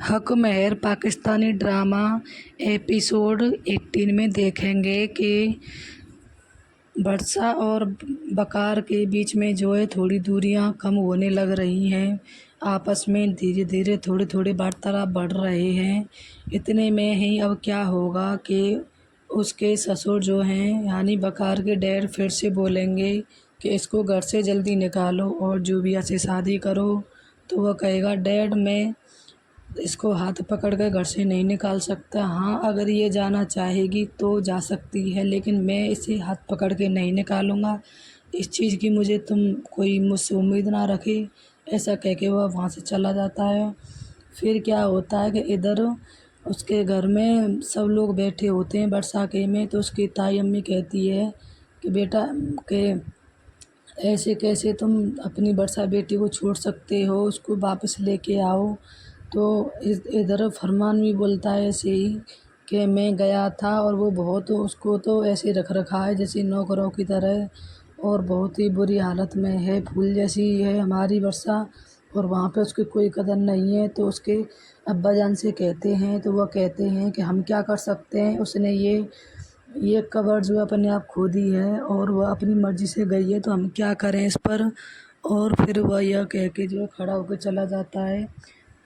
हक मेहर Pakistani drama episode 18 में देखेंगे कि वर्षा और वकार के बीच में जो है थोड़ी दूरियां कम होने लग रही हैं। आपस में धीरे धीरे थोड़े थोड़े वार्तालाप बढ़ रहे हैं। इतने में ही अब क्या होगा कि उसके ससुर जो हैं यानी वकार के डैड फिर से बोलेंगे कि इसको घर से जल्दी निकालो और जूबिया से शादी करो। तो वह कहेगा डैड मैं इसको हाथ पकड़ कर घर से नहीं निकाल सकता। हाँ, अगर ये जाना चाहेगी तो जा सकती है, लेकिन मैं इसे हाथ पकड़ के नहीं निकालूंगा। इस चीज़ की मुझे तुम कोई मुझसे उम्मीद ना रखे। ऐसा कह के वह वहाँ से चला जाता है। फिर क्या होता है कि इधर उसके घर में सब लोग बैठे होते हैं वर्षा के में। तो उसकी ताई अम्मी कहती है कि बेटा के ऐसे कैसे तुम अपनी वर्षा बेटी को छोड़ सकते हो, उसको वापस लेके आओ। तो इधर फरमान भी बोलता है ऐसे ही कि मैं गया था और वो बहुत उसको तो ऐसे रख रखा है जैसे नौकरों की तरह, और बहुत ही बुरी हालत में है, फूल जैसी है हमारी वर्षा, और वहाँ पे उसकी कोई कदर नहीं है। तो उसके अब्बा जान से कहते हैं तो वह कहते हैं कि हम क्या कर सकते हैं, उसने ये कबर जो अपने आप खो दी है और वह अपनी मर्ज़ी से गई है, तो हम क्या करें इस पर। और फिर वह यह कह के जो है खड़ा होकर चला जाता है।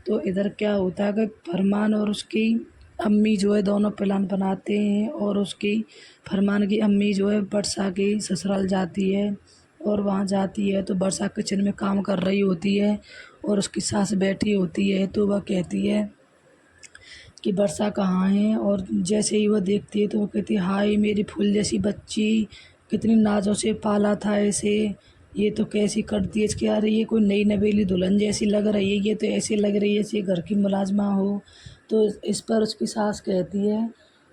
तो इधर क्या होता है कि फरमान और उसकी अम्मी जो है दोनों प्लान बनाते हैं, और उसकी फरमान की अम्मी जो है वर्षा की ससुराल जाती है, और वहाँ जाती है तो वर्षा किचन में काम कर रही होती है और उसकी सास बैठी होती है। तो वह कहती है कि वर्षा कहाँ है, और जैसे ही वह देखती है तो वो कहती है हाय मेरी फूल जैसी बच्ची, कितनी नाजों से पाला था इसे, ये तो कैसी करती है इसकी, यार ये कोई नई नवेली दुल्हन जैसी लग रही है, ये तो ऐसे लग रही है जैसे घर की मुलाजमा हो। तो इस पर उसकी सास कहती है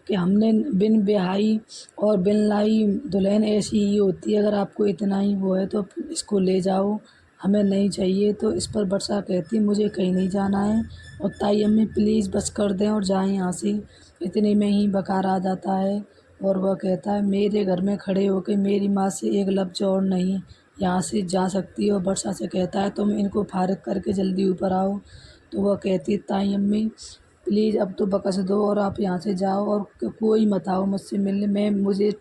कि हमने बिन ब्याही और बिन लाई दुल्हन ऐसी ही होती है, अगर आपको इतना ही वो है तो इसको ले जाओ, हमें नहीं चाहिए। तो इस पर वर्षा कहती है मुझे कहीं नहीं जाना है, और ताई अम्मी प्लीज़ बस कर दें और जाएं यहाँ से। इतने में ही बकार आ जाता है और वह कहता है मेरे घर में खड़े होकर मेरी माँ से एक लफ्ज़ और नहीं यहाँ से जा सकती है। और वर्षा से कहता है तुम इनको फारिग करके जल्दी ऊपर आओ। तो वह कहती है ताई अम्मी प्लीज़ अब तो बकस दो और आप यहाँ से जाओ और कोई मत आओ मुझसे मिलने,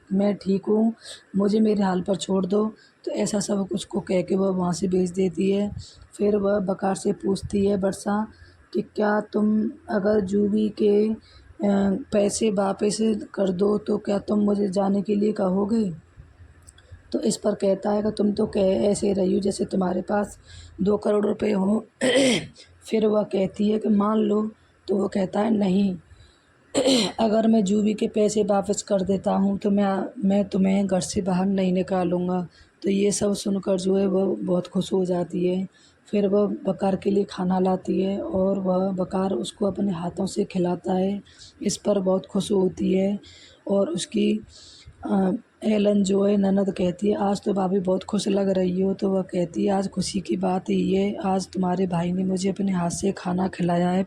मैं ठीक हूँ, मुझे मेरे हाल पर छोड़ दो। तो ऐसा सब कुछ को कह के वह वहाँ से भेज देती है। फिर वह बकार से पूछती है वर्षा कि क्या तुम अगर जूबी के पैसे वापस कर दो तो क्या तुम मुझे जाने के लिए कहोगे। तो इस पर कहता है कि तुम तो कह ऐसे रही हो जैसे तुम्हारे पास 2 करोड़ रुपए हो। फिर वह कहती है कि मान लो। तो वो कहता है नहीं, अगर मैं जूबी के पैसे वापस कर देता हूँ तो मैं तुम्हें घर से बाहर नहीं निकालूंगा। तो ये सब सुनकर जो है वह बहुत खुश हो जाती है। फिर वह बकार के लिए खाना लाती है और वह बकार उसको अपने हाथों से खिलाता है। इस पर बहुत खुश होती है। और उसकी एलन जो है ननद कहती है आज तो भाभी बहुत खुश लग रही हो। तो वह कहती है आज खुशी की बात ही है, आज तुम्हारे भाई ने मुझे अपने हाथ से खाना खिलाया है।